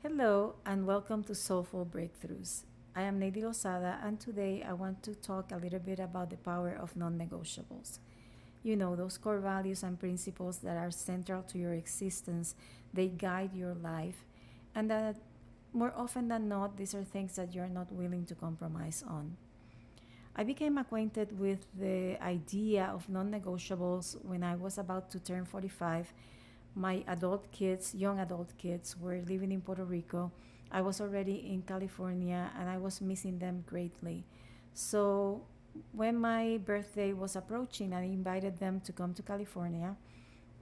Hello and welcome to Soulful Breakthroughs. I am Nady Losada and today I want to talk a little bit about the power of non negotiables. You know, those core values and principles that are central to your existence, they guide your life, and that more often than not, these are things that you're not willing to compromise on. I became acquainted with the idea of non negotiables when I was about to turn 45. My adult kids, young adult kids, were living in Puerto Rico. I was already in California and I was missing them greatly. So, when my birthday was approaching, I invited them to come to California.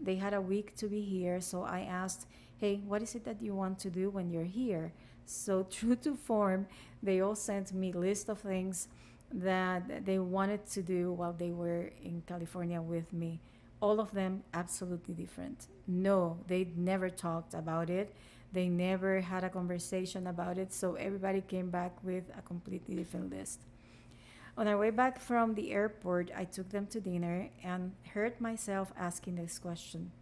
They had a week to be here, so I asked, "Hey, what is it that you want to do when you're here?" So, true to form, they all sent me a list of things that they wanted to do while they were in California with me. All of them absolutely different. No, they never talked about it. They never had a conversation about it. So everybody came back with a completely different list. On our way back from the airport, I took them to dinner and heard myself asking this question: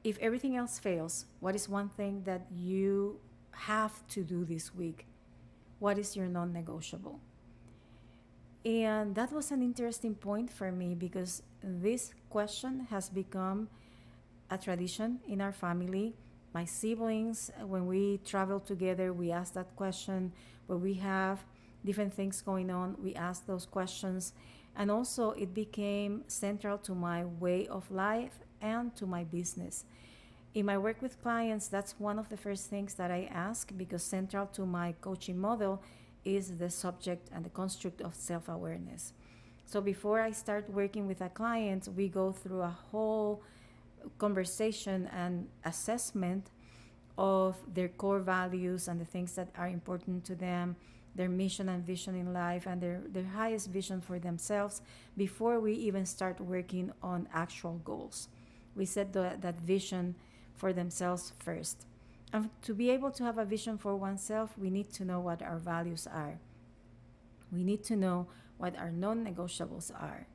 if everything else fails, what is one thing that you have to do this week? What is your non negotiable? And that was an interesting point for me because this question has become a tradition in our family. My siblings, when we travel together, we ask that question. When we have different things going on, we ask those questions. And also, it became central to my way of life and to my business. In my work with clients, that's one of the first things that I ask because central to my coaching model is the subject and the construct of self awareness. So before I start working with a client, we go through a whole conversation and assessment of their core values and the things that are important to them, their mission and vision in life, and their highest vision for themselves before we even start working on actual goals. We set that vision for themselves first. And to be able to have a vision for oneself, we need to know what our values are. We need to know what our non negotiables are,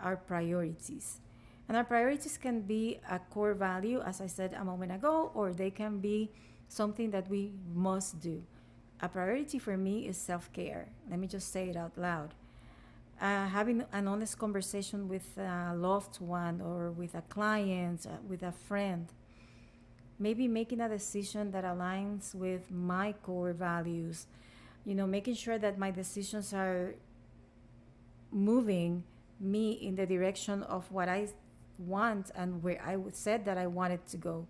our priorities. And our priorities can be a core value, as I said a moment ago, or they can be something that we must do. A priority for me is self care. Let me just say it out loud. Having an honest conversation with a loved one or with a client, with a friend, maybe making a decision that aligns with my core values, making sure that my decisions are moving me in the direction of what I want and where I said that I wanted to go.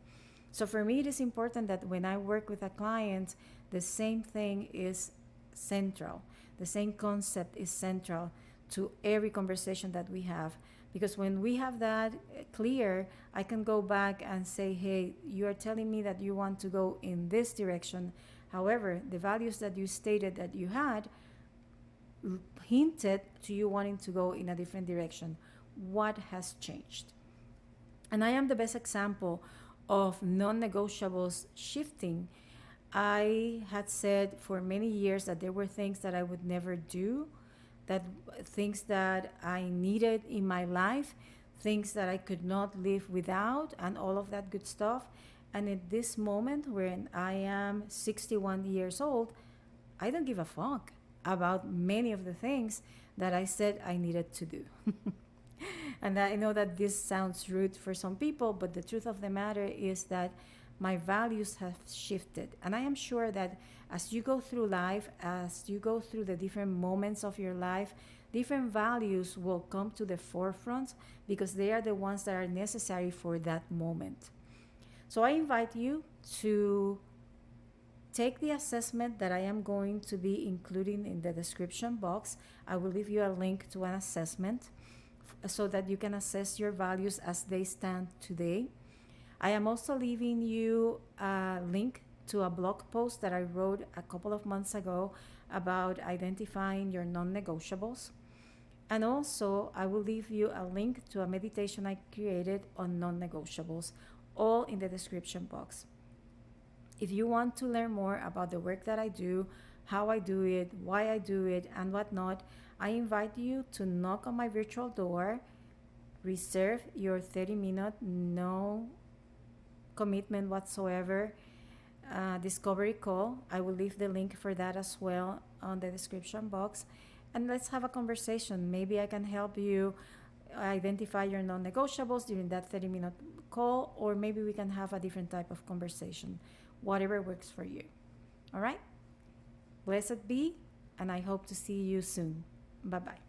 So for me, it is important that when I work with a client, the same thing is central. The same concept is central to every conversation that we have. Because when we have that clear, I can go back and say, hey, you are telling me that you want to go in this direction. However, the values that you stated that you had hinted to you wanting to go in a different direction. What has changed? And I am the best example of non negotiables shifting. I had said for many years that there were things that I would never do, that things that I needed in my life, things that I could not live without, and all of that good stuff. And at this moment, when I am 61 years old, I don't give a fuck about many of the things that I said I needed to do. And I know that this sounds rude for some people, but the truth of the matter is that my values have shifted. And I am sure that as you go through life, as you go through the different moments of your life, different values will come to the forefront because they are the ones that are necessary for that moment. So I invite you to take the assessment that I am going to be including in the description box. I will leave you a link to an assessment so that you can assess your values as they stand today. I am also leaving you a link to a blog post that I wrote a couple of months ago about identifying your non negotiables. And also, I will leave you a link to a meditation I created on non negotiables, all in the description box. If you want to learn more about the work that I do, how I do it, why I do it, and whatnot, I invite you to knock on my virtual door, reserve your 30-minute, no commitment whatsoever discovery call. I will leave the link for that as well on the description box. And let's have a conversation. Maybe I can help you identify your non-negotiables during that 30-minute call, or maybe we can have a different type of conversation, whatever works for you. All right? Blessed be, and I hope to see you soon. Bye-bye.